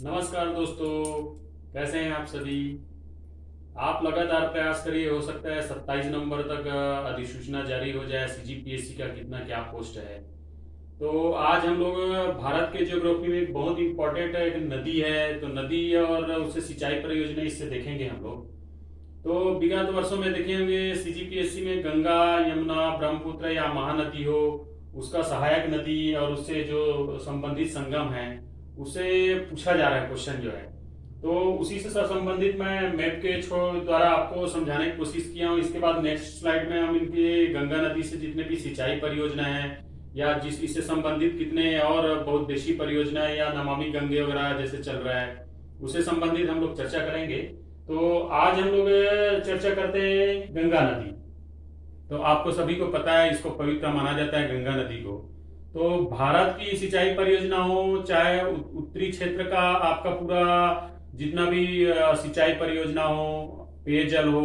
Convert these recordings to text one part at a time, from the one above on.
नमस्कार दोस्तों, कैसे हैं आप सभी। आप लगातार प्रयास करिए, हो सकता है 27 नवंबर तक अधिसूचना जारी हो जाए सीजीपीएससी का कितना क्या पोस्ट है। तो आज हम लोग भारत के ज्योग्राफी में एक बहुत इंपॉर्टेंट एक नदी है, तो नदी और उससे सिंचाई परियोजना इससे देखेंगे हम लोग। तो विगत वर्षों में देखे होंगे सीजीपीएससी में गंगा, यमुना, ब्रह्मपुत्र या महानदी हो, उसका सहायक नदी और उससे जो संबंधित संगम है उसे पूछा जा रहा है क्वेश्चन जो है। तो उसी से संबंधित मैं मैप के छो द्वारा आपको समझाने की कोशिश किया हूँ। इसके बाद नेक्स्ट स्लाइड में हम इनके गंगा नदी से जितने भी सिंचाई परियोजना है या जिस इससे संबंधित कितने और बहुउद्देशीय परियोजना या नमामि गंगे वगैरह जैसे चल रहा है उससे संबंधित हम लोग चर्चा करेंगे। तो आज हम लोग चर्चा करते हैं गंगा नदी। तो आपको सभी को पता है इसको पवित्र माना जाता है गंगा नदी को। तो भारत की सिंचाई परियोजना हो चाहे उत्तरी क्षेत्र का आपका पूरा जितना भी सिंचाई परियोजना हो, पेयजल हो,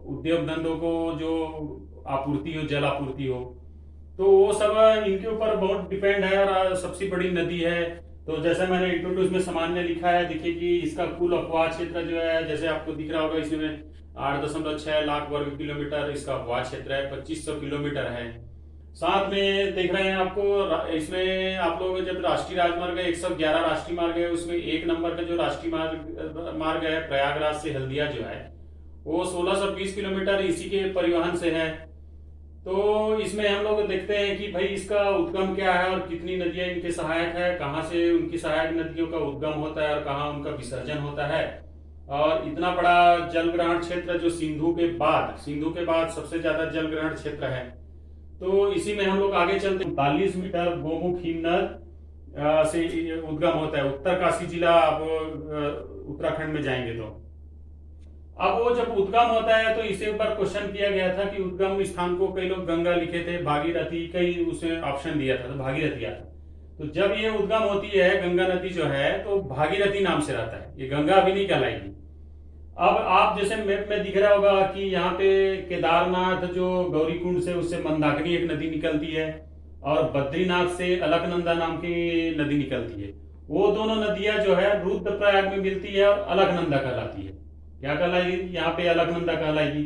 उद्योग धंधों को जो आपूर्ति हो, जल आपूर्ति हो, तो वो सब इनके ऊपर बहुत डिपेंड है और सबसे बड़ी नदी है। तो जैसे मैंने इंट्रोड्यूस में सामान्य लिखा है, देखिए कि इसका कुल अपवाह क्षेत्र जो है जैसे आपको दिख रहा होगा इसमें 8.6 लाख वर्ग किलोमीटर इसका अपवाह क्षेत्र है, 2500 किलोमीटर है। साथ में देख रहे हैं आपको इसमें आप लोग जब राष्ट्रीय राजमार्ग है 111 राष्ट्रीय मार्ग है, उसमें एक नंबर का जो राष्ट्रीय मार्ग है प्रयागराज से हल्दिया जो है वो 1620 किलोमीटर इसी के परिवहन से है। तो इसमें हम लोग देखते हैं कि भाई इसका उद्गम क्या है और कितनी नदियां इनके सहायक है, कहाँ से उनकी सहायक नदियों का उद्गम होता है और कहाँ उनका विसर्जन होता है। और इतना बड़ा जल ग्रहण क्षेत्र जो सिंधु के बाद सबसे ज्यादा जल ग्रहण क्षेत्र है। तो इसी में हम लोग आगे चलते हैं। 39 मीटर गोमुख हिमनद से उद्गम होता है। उत्तरकाशी जिला आप उत्तराखंड में जाएंगे तो अब वो जब उद्गम होता है तो इसे ऊपर क्वेश्चन किया गया था कि उद्गम स्थान को कई लोग गंगा लिखे थे, भागीरथी, कई उसे ऑप्शन दिया था तो भागीरथी आता। तो जब ये उद्गम होती है गंगा नदी जो है तो भागीरथी नाम से रहता है, ये गंगा अभी नहीं कहलाएगी। अब आप जैसे मैप में दिख रहा होगा कि यहाँ पे केदारनाथ जो गौरीकुंड से उससे मंदाकिनी एक नदी निकलती है और बद्रीनाथ से अलकनंदा नाम की नदी निकलती है। वो दोनों नदियां जो है रुद्रप्रयाग में मिलती है और अलकनंदा कहलाती है। क्या कहलाएगी यहाँ पे? अलकनंदा कहलाएगी।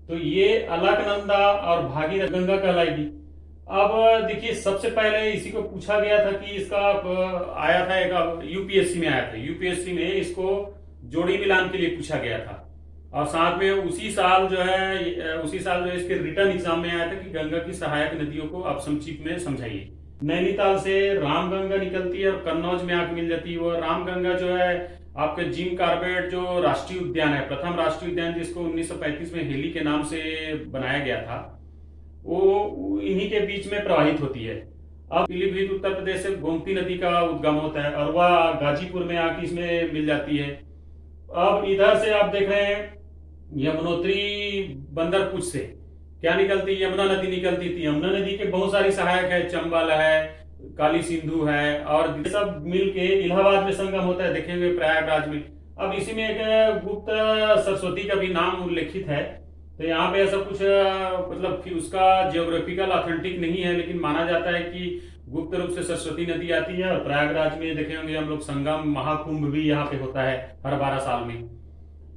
तो ये अलकनंदा और भागीरथ गंगा कहलाएगी। अब देखिए सबसे पहले इसी को पूछा गया था कि इसका आया था एक यूपीएससी में आया था, यूपीएससी में इसको जोड़ी मिलान के लिए पूछा गया था। और साथ में उसी साल जो है इसके रिटर्न एग्जाम में आया था कि गंगा की सहायक नदियों को आप संक्षिप्त में समझाइए। नैनीताल से रामगंगा निकलती है और कन्नौज में आके मिल जाती है। वो रामगंगा जो है आपके जिम कार्बेट जो राष्ट्रीय उद्यान है, प्रथम राष्ट्रीय उद्यान जिसको 1935 में हेली के नाम से बनाया गया था, वो इन्हीं के बीच में प्रवाहित होती है। अब पीलीभीत उत्तर प्रदेश से गोमती नदी का उद्गम होता है और वह गाजीपुर में आके इसमें मिल जाती है। अब इधर से आप देख रहे हैं यमुनोत्री बंदरपुर से क्या निकलती है? यमुना नदी निकलती थी। यमुना नदी के बहुत सारी सहायक है, चंबल है, काली सिंधु है और सब मिलके इलाहाबाद में संगम होता है, देखेंगे प्रयागराज में। अब इसी में एक गुप्त सरस्वती का भी नाम उल्लेखित है। तो यहाँ पे ऐसा कुछ मतलब कि उसका जियोग्राफिकल ऑथेंटिक नहीं है, लेकिन माना जाता है कि गुप्त रूप से सरस्वती नदी आती है। और प्रयागराज में देखे होंगे हम लोग संगम महाकुंभ भी यहाँ पे होता है हर 12 साल में।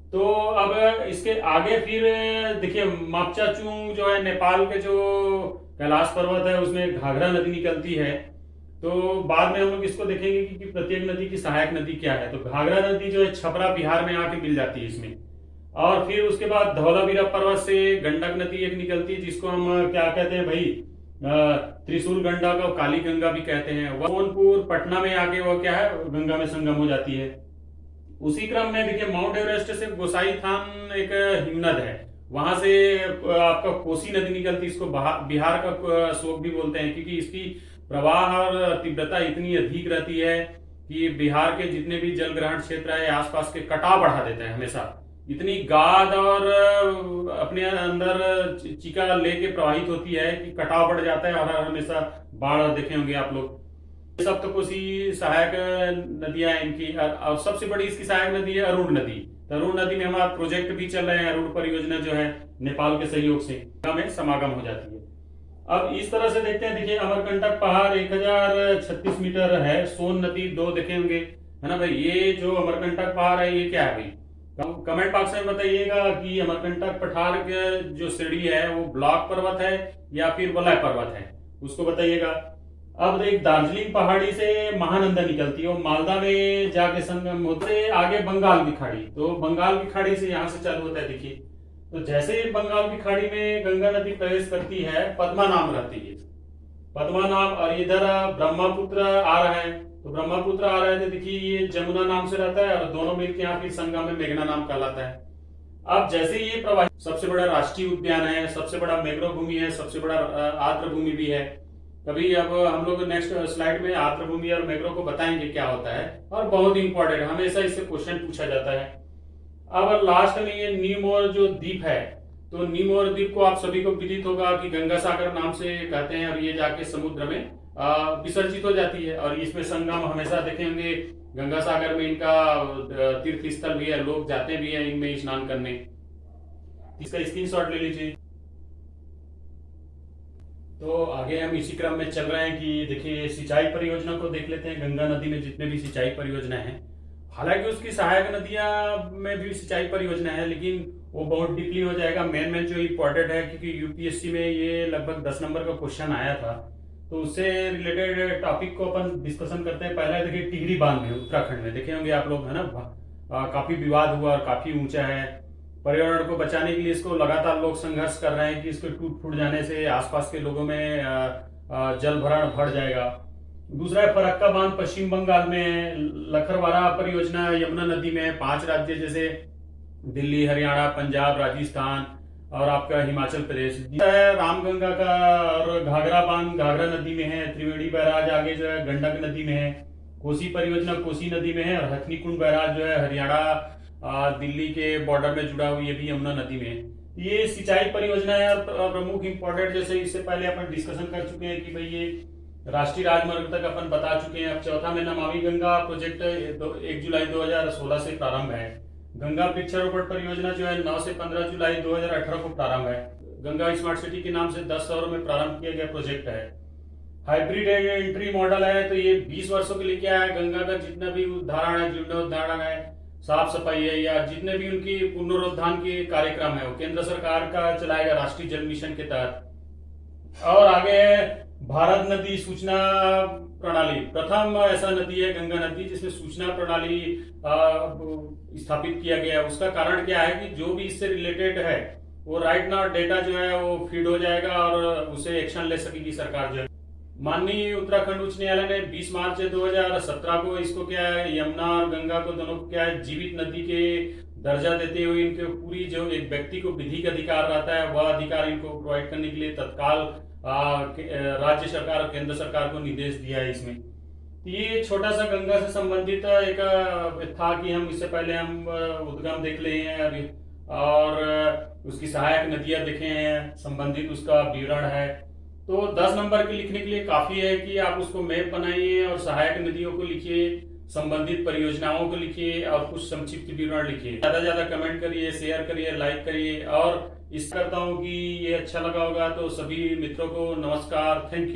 तो अब इसके आगे फिर देखिए मापचाचुंग जो है नेपाल के जो कैलाश पर्वत है उसमें घाघरा नदी निकलती है। तो बाद में हम लोग इसको देखेंगे कि प्रत्येक नदी की सहायक नदी क्या है। तो घाघरा नदी जो है छपरा बिहार में आके मिल जाती है इसमें। और फिर उसके बाद धौलावीरा पर्वत से गंडक नदी एक निकलती है जिसको हम क्या कहते हैं भाई, त्रिशूल गंडक और काली गंगा भी कहते हैं। वह सोनपुर पटना में आके वो क्या है गंगा में संगम हो जाती है। उसी क्रम में देखिए माउंट एवरेस्ट से गोसाई थान एक हिमनद है, वहां से आपका कोसी नदी निकलती है। इसको बिहार का शोक भी बोलते हैं क्योंकि इसकी प्रवाह और तीव्रता इतनी अधिक रहती है कि बिहार के जितने भी जल ग्रहण क्षेत्र है आसपास के कटाव बढ़ा देते हैं हमेशा। इतनी गाद और अपने अंदर चिका लेके प्रवाहित होती है कि कटाव बढ़ जाता है और हमेशा बाढ़ देखे होंगे आप लोग। सब तो कोसी सहायक नदियां इनकी। और सबसे बड़ी इसकी सहायक नदी है अरुण नदी। तो अरुण नदी में हमारा प्रोजेक्ट भी चल रहे हैं, अरुण परियोजना जो है नेपाल के सहयोग से में समागम हो जाती है। अब इस तरह से देखते हैं, देखिए अमरकंटक पहाड़ 1036 मीटर है, सोन नदी 2 देखे होंगे है ना भाई। ये जो अमरकंटक पहाड़ है ये क्या है भाई? कमेंट बॉक्स में बताइएगा कि अमरकंटक पठार के जो सीढ़ी है वो ब्लॉक पर्वत है या फिर वलय पर्वत है, उसको बताइएगा। अब देख, दार्जिलिंग पहाड़ी से महानंदा निकलती है, वो मालदा में जाके संगम होते हैं, आगे बंगाल की खाड़ी, तो बंगाल की खाड़ी से यहाँ से चालू होता है देखिए। तो जैसे ही बंगाल की खाड़ी में गंगा नदी प्रवेश करती है, पद्मा नाम रहती है, पद्मा नाम, और इधर ब्रह्मपुत्र आ रहा है, तो ब्रह्मपुत्र आ रहा है तो देखिए ये जमुना नाम से रहता है, और दोनों मिलकर यहाँ फिर संगम में मेघना नाम कहलाता है। अब जैसे ये प्रवाही सबसे बड़ा राष्ट्रीय उद्यान है, सबसे बड़ा मैंग्रोव भूमि है, सबसे बड़ा आर्द्र भूमि भी है। कभी अब हम लोग नेक्स्ट स्लाइड में आर्द्र भूमि और मैंग्रोव को बताएंगे क्या होता है, और बहुत इंपॉर्टेंट, हमेशा इससे क्वेश्चन पूछा जाता है। अब लास्ट में ये नीमोर जो द्वीप है, तो नीमोर द्वीप को आप सभी को विदित होगा कि गंगा सागर नाम से कहते हैं, और ये जाके समुद्र में विसर्जित हो जाती है, और इसमें संगम हमेशा देखेंगे गंगा सागर में, इनका तीर्थ स्थल भी है, लोग जाते भी हैं इनमें स्नान करने। इसका स्क्रीनशॉट ले लीजिए। तो आगे हम इसी क्रम में चल रहे हैं कि देखिए सिंचाई परियोजना को देख लेते हैं। गंगा नदी में जितने भी सिंचाई परियोजना है, हालांकि उसकी सहायक नदियां में भी सिंचाई परियोजना है, लेकिन वो बहुत डीपली हो जाएगा। मेन जो इम्पोर्टेंट है, क्योंकि यूपीएससी में ये लगभग 10 नंबर का क्वेश्चन आया था, तो उससे रिलेटेड टॉपिक को अपन डिस्कशन करते हैं। पहले देखिए टिहरी बांध में उत्तराखंड में देखे होंगे आप लोग, है ना, काफी विवाद हुआ और काफी ऊंचा है। पर्यावरण को बचाने के लिए इसको लगातार लोग संघर्ष कर रहे हैं कि इसको टूट फूट जाने से आसपास के लोगों में जल भरण बढ़ जाएगा। दूसरा है फरक्का बांध, पश्चिम बंगाल में। लखरवारा परियोजना यमुना नदी में है। 5 राज्य जैसे दिल्ली, हरियाणा, पंजाब, राजस्थान और आपका हिमाचल प्रदेश है। रामगंगा का और घाघरा बांध घाघरा नदी में है। त्रिवेणी बैराज आगे जो है गंडक नदी में है। कोसी परियोजना कोसी नदी में है, और हथनी कुंड बैराज जो है हरियाणा दिल्ली के बॉर्डर में जुड़ा हुआ, ये भी यमुना नदी में है। ये सिंचाई परियोजना है प्रमुख इंपॉर्टेंट, जैसे इससे पहले अपन डिस्कशन कर चुके हैं कि भाई ये राष्ट्रीय राजमार्ग तक अपन बता चुके हैं। अब चौथा में नमामि गंगा प्रोजेक्ट 1 जुलाई 2016 से प्रारंभ है। गंगा वृक्षारोपण परियोजना जो है 9 से 15 जुलाई 2018 को प्रारंभ है। गंगा स्मार्ट सिटी के नाम से 10 शहरों में प्रारंभ किया गया प्रोजेक्ट है। हाइब्रिड एंट्री मॉडल है, तो ये 20 वर्षों के लिए क्या है, गंगा का जितना भी उद्धारण है, जीर्णोद्धारण है, साफ सफाई है, या जितने भी उनकी पुनरुत्थान के कार्यक्रम है, वो केंद्र सरकार का चलाएगा राष्ट्रीय जल मिशन के तहत। और आगे है भारत नदी सूचना प्रणाली। प्रथम ऐसा नदी है गंगा नदी जिसमें सूचना प्रणाली स्थापित किया गया है। उसका कारण क्या है कि जो भी इससे रिलेटेड है वो राइट नाउ डेटा जो है वो फीड हो जाएगा, और उसे एक्शन ले सकेगी सरकार जो है। माननीय उत्तराखंड उच्च न्यायालय ने 20 मार्च 2017 को इसको क्या है, यमुना और गंगा को दोनों को क्या है, जीवित नदी के दर्जा देते हुए इनके पूरी जो एक व्यक्ति को विधिक अधिकार रहता है, वह अधिकार इनको प्रोवाइड करने के लिए तत्काल राज्य सरकार और केंद्र सरकार को निर्देश दिया है इसमें। ये छोटा सा गंगा से संबंधित एक था कि हम इससे पहले हम उद्गम देख ले हैं, और उसकी सहायक नदियां देखे हैं, संबंधित उसका विवरण है। तो 10 नंबर के लिखने के लिए काफी है कि आप उसको मैप बनाइए और सहायक नदियों को लिखिए, संबंधित परियोजनाओं को लिखिए, और कुछ संक्षिप्त विवरण लिखिए। ज्यादा ज्यादा कमेंट करिए, शेयर करिए, लाइक करिए, और इस करता हूँ कि ये अच्छा लगा होगा। तो सभी मित्रों को नमस्कार, थैंक यू।